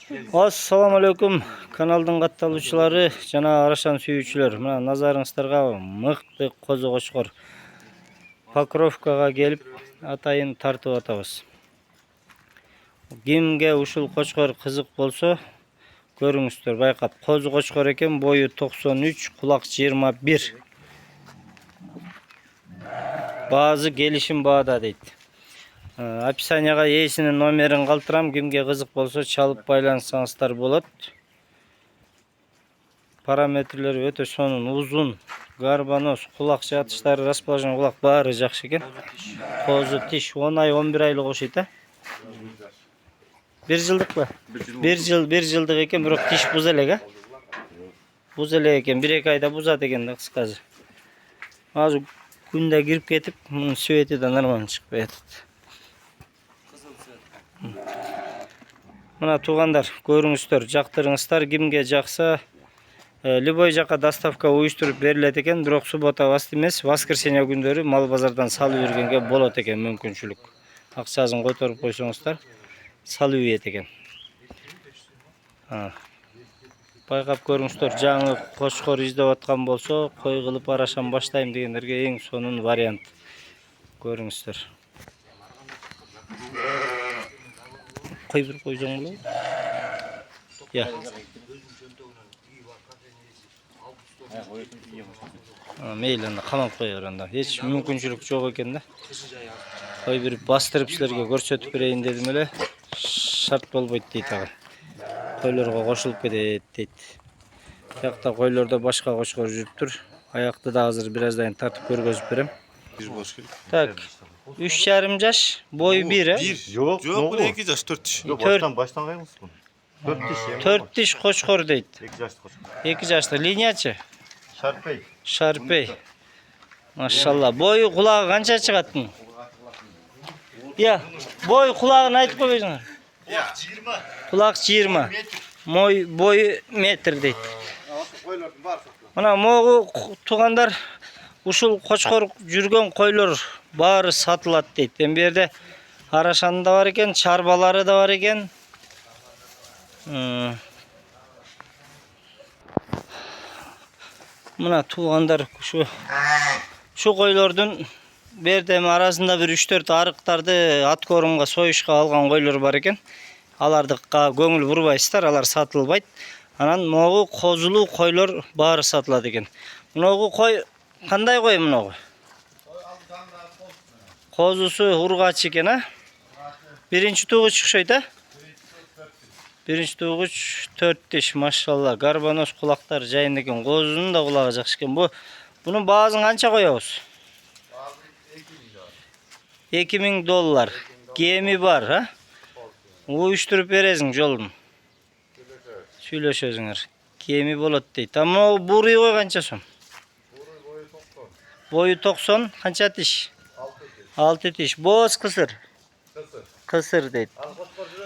Assalamu alaikum kanalдын катталуучулары жана арашан сүйүүчүлөр. Мына назарыңыздарга мыкты козу кочкор Покровкага келип атайын тартып атабыз. Кимге ушул кочкор кызык болсо көрүңүздөр, байкап. Козу кочкор экен, бою 93, кулак 21. Баазы келишим баада дейт. Описанияга ээсинин номерин калтырам. Кимге кызык болсо чалып байлансаңыздар болот. Параметрлери өтө сонун, узун, гарбаноз, кулак жатыштары, расположение кулак баары жакшы экен. Козу тиш 10 ай, 11 айлык окшойт, а? 1 жылдыкпы? 1 жылдык экен, бирок тиш буз элек, а? Буз элек экен, 1-2 айда бузат экен да кыскасы. Азыр күндө кирип кетип, мунун свети да нормально чыкпай атат. Мына туугандар, көрүңүздөр, жактырыңыздар. Кимге жакса, любой жака доставка уюштуруп берилет экен, бирок суббота басты эмес, воскресенье күндөрү мал базардан салып бергенге болот экен мүмкүнчүлүк. Акчасын которуп койсоңуздар, салып ийет экен. Байкап көрүңүздөр, жаңы кочкор издеп аткан болсо, кой кылып арашан баштайм дегендерге эң сонун вариант. Көрүңүздөр. Koy bir koyacağım bunu. Ya. Meylanda kalan koyuyor anda. Hiç mümkünçülük çok eken de. Koy bir bastırıp sizlerge görsetip bereyim dedim öyle. Şart bolboyt deyit ağa. Koylarga koşulup ketет deyit. Ayakta koylarda başka koçkor жүрүптүр. Ayakta da hazır birazdan tartıp görgözüp berem. Tak. 3,5 yaş, boyu 1. Yok, bu 2 yaş, 4 diş. Yok, baştan kaymış bunu. 4 diş. 4 diş koçkor deyit. 2 yaşlı koçkor. 2 yaşlı. Linyaçı? Şarpey. Şarpey. Maşallah. Boyu kulağı kança çıkarttın? Ya, boyu kulağını aytıp koyuyorsun. Kulak 20. Boyu metr deyit. Mana moğu tuğandar ушул кочкор жүргөн койлор баары сатылат дейт. Эми бу жерде арашаны да бар экен, чарбалары да бар экен. Мына туугандар ушу койлордун бу жерде арасында бир 3-4 арыктарды аткорумга союшка алган койлор бар экен. Алардыкка көңүл бурбайсыздар, алар сатылбайт. Анан могу козулуу койлор баары сатылат экен. Муногу кой кандай кой муногу? Козусу ургач экен, а? Биринчи тугуч окшойт, а? Биринчи тугуч 4 диш, машалла. Гарбаноз кулактар жайын экен. Козунун да кулагы жакшы экен. Бунун баазын канча коебуз? 2000 доллар. Кеми бар, а? Уюштуруп бересиң жолун. Сүйлөшөсүңөр. Кеми болот дейт. Ама буруй кой канча сом? Boyu 90, kança diş? 6 diş. Boğaz kısır. Kısır deydi.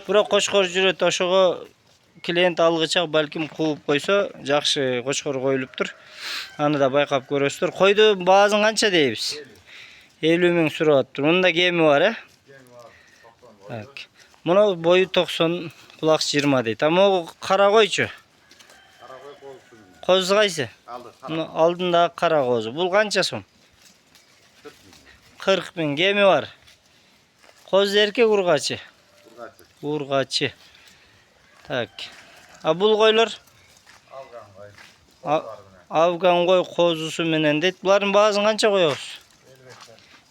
Bura koçkor jüröt, oşogo klient algıçak balkim kuup koysa, jakşı koçkor koyuluptur. Anı da baykap görösüzdür. Koydu baazın kança deybiz? 50 ming suraptır. Bunun da gemi var, he? Tak. Bunu boyu 90, kulak 20 deydi. Ama o kara koyçu. Kozu kaysı? Aldığında kara kozu. Bul kança son? 40 bin gemi var. Koz erkek urgaçı. Urgaçı. Tak. Bul koylar? Afgan koy kozusu menen deyt. Buların bazın kança koyuyoruz?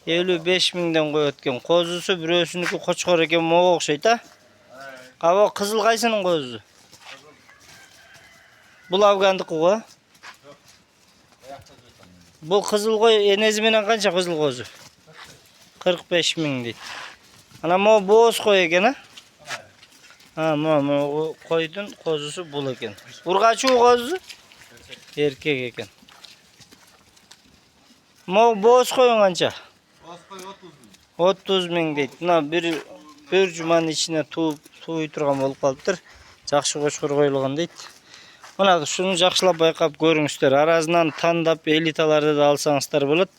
55 mingden koy ötken. Kozusu birösünükü koçkor eken moğu okşayt, ha? Ava kızıl kaysının kozusu? Bul Afgandık koy. Bu kızıl koy enezi menen kança kızıl kozu? 45 ming deyt. Ana mo boğaz koy eken, ha? Mo koydun kozusu bul eken. Urgaçı o kozusu? Erkek eken. Mo boğaz koyun kança? 30 ming deyt. Bir cumanın içine tuğuy turgan bolup kalıptır. Jakşı koçkor koyulgan deyt. Mına şunu jakşılap baykap görüңүздөр. Arazından tandap elitalarda da alsаңыздар болот.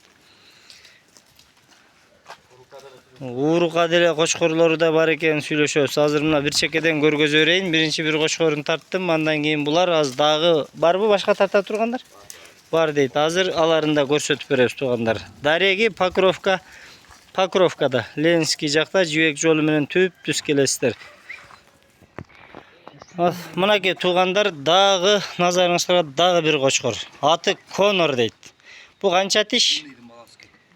Uuruka деле кочкорлору да бар экен, сүйлөшөбүз. Азыр мына бир чекеден көргөзө берейин. Биринчи бир кочкорун тарттым, андан кийин булар аз дагы барбы башка тарта тургандар? Бар дейт. Азыр аларын да көрсөтүп беребиз туугандар. Дареги Покровкада, Ленинский жакта жибек жолу менен түп-түз келесиздер. Мынакей туугандар, дагы назарыңызга дагы бир кочкор. Аты Конор дейт. Бу канча тиш?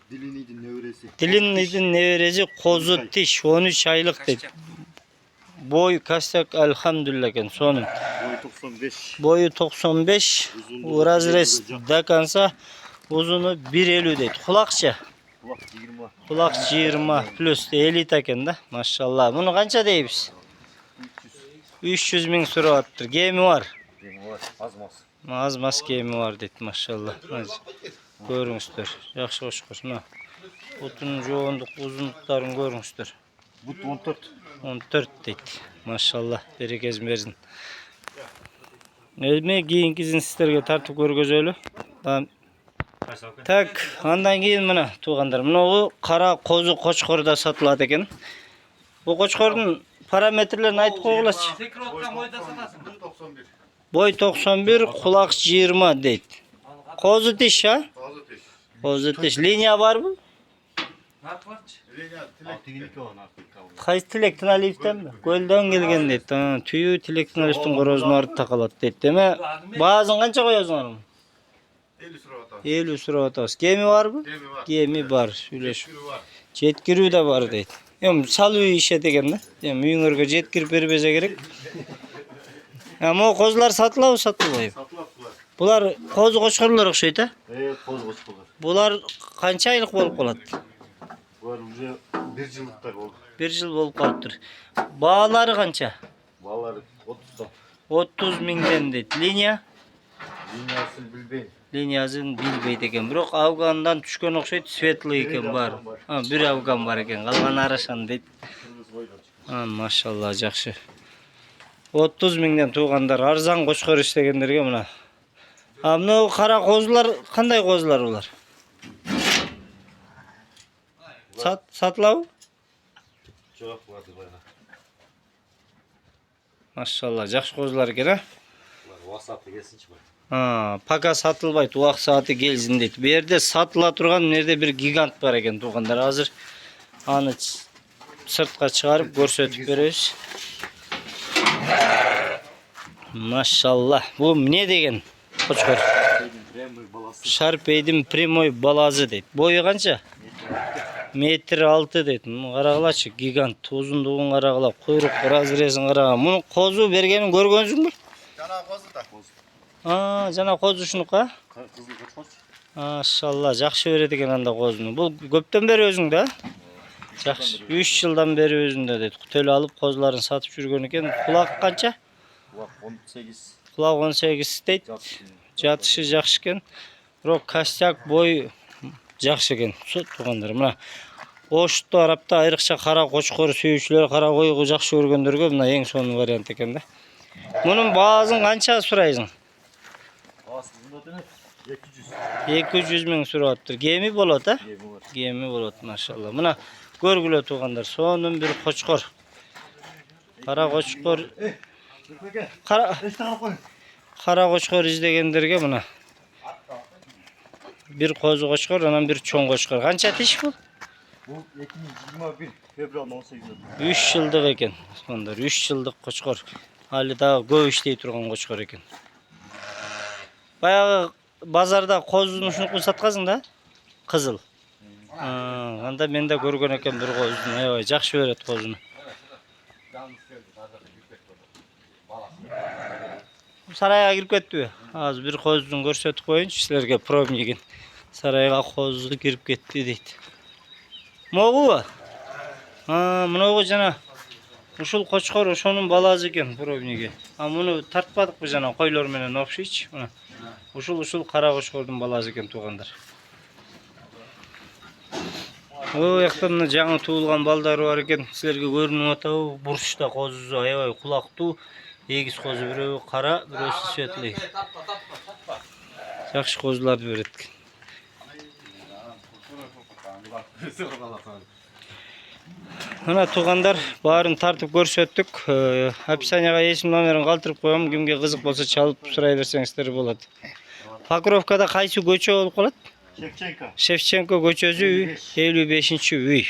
Diliniydin nevresi. Diliniydin neveresi kozu tiş 13 aylık deyt. Boy kaçsak elhamdülillah eкен sonun. Boyu 95. Boyu 95. Urazres dakansa uzunu 1.50 deyt. Kulakça. Kulak 20. Kulak 20 plus 50 eken da. Maşallah. Bunu kança deybiz? 300 bin sürü attır. Gemi var. Gemi var. Az mas. Az mas gemi var deyt maşallah. Görüңүздөр. Yaxşı koşkor. Mına. Otunun joğunduk, uzunluktарын görüңүздөр. But 14. 14 deyt. Maşallah. Berekesini bersin. Elme kийинкисин sizlerge tartıp көргөзөлү. Так, andan кийин мына туугандар, мынагу кара козу кочкор да сатылат экен. Бу кочкордун параметрлерин айтып койгулачы. Boy 91, kulak 20 deyt. Kozu tiş ha? Kozu tiş. Linya var mı? Kayız Tilektin Aliyev'ten mi? Gölden gelgen deyt. Tüyü Tilektin Aliyev'ten korozunu arıtta kalat deyt. Deme, bazın kança koyuyorsun onu? 50 sıra atas. Gemi var mı? Gemi var. Şöyle şu. Jetkirүү de var deyt. Saluu işe degen de. Müyüngörgө jetkiriп berбесе керек. Ama o kozlar satılıyor mu satılmıyor? Bular koz koçkorlar okşaydı ha? Evet, koz koçkorlar. Bular kança aylık bolup kalat? Bular уже 1 yıllıklar oldu. 1 yıl bolup kalıptır. Bağları kança? Bağları 30'dan. 30 miңден deyt. Linya? Linyasını bilbeyin. Linyasını bilbeyt eken. Bирок Afgandan түшкөн окшойт, светлый экен бар. Bir Afgan var eken. Kalgan Araşan deyt. Kırmızı boydan çıkıyor. Maşallah жақсы. 30 miңден туғандар, арзан қошқор істегендерге мына. Мынау қара қозылар, қандай қозылар олар? Сатылау? Çok vardı bayağı. Машалла, жақсы қозылар екен, а? WhatsApp'ta gelsinçi bak. Пока сатылбайт, уақыт сааты келсін дейді. Бұл жерде сатыла тұрған мына жерде бір гигант бар екен туғандар. Азыр аны сыртқа шығарып көрсетіп береміз. Машалла. Bu ne деген қошқор? Шарпейдің прямой балазы дейді. Бойы қанша? Метр 6 дейді. Қарағылашы, гигант. Ұзындығын қарағыла, құйрық разрезін қарағыла. Мұны қозу бергенін көргенсің бе? Jana kozu da. Жана қозу шыныққа? Kızıl koçkoç. Машалла, жақсы береді екен анда қозыны. Бұл көптен бері өзіңді, а? Жақсы. 3 жылдан бері өзінде дейді. Төлі алып қозыларын сатып жүрген екен. Құлақ қанша? Kulak 18. Құлақ 18 дейді. Жатышы жақсы екен. Бірақ костяк бой жақсы екен. Туғандар. Мына Ошты арапта айрықша қара қошқор сүйүүчүлөр, қара қойғы жақсы көргендерге мына ең соңғы вариант екен да. Мұның баазын қанша сұрайсың? 200 мың сұраттыр. Геми болады, а? Gemi болады, машалла. Мына көргүлө туғандар. Сонун bir қошқор. Қара қошқор. Қара қошқор издегендерге мына. Bir қозы қошқор, анан bir чоң қошқор. Қанша тиш бұл? Bu 2021 fevral 18'de. 3 жылдық екен. Сондар 3 жылдық қошқор. Али да көп иштей турган қошқор екен. Баягы базарда қозыны ушунуку саткансың да? Кызыл. Анда мен да көргөн экен bir қозыны. Аябай жакшы берет қозыны. Сарайга кирип кеттиби? Азыр bir қозыны көрсөтүп коеюнчу силерге пробнигин. Сарайга қозы кирип кетти дейт. Могу? Мынау жана ушул қошқор ошонун баласы экен пробниги. Муну тартпадыкпы жана койлор менен окшойчу. Мына ушул кара қошқордун баласы экен тугандар. О, яктан жаңы туулган балдары бар экен. Силерге көрүнүп атабы? Бурчта козу аябай кулактуу, эгиз козу, бирөө кара, бирөөсү светлый. Жакшы козуларды берет экен. Мына туугандар баарын тартып көрсөттүк. Описанияга эсим номерин калтырып коем. Кимге кызык болсо чалып сурай берсеңиздер болот. Покровкада кайсы көчө болуп калат? Şevçenko. Шевченко көчөсү 55-үй.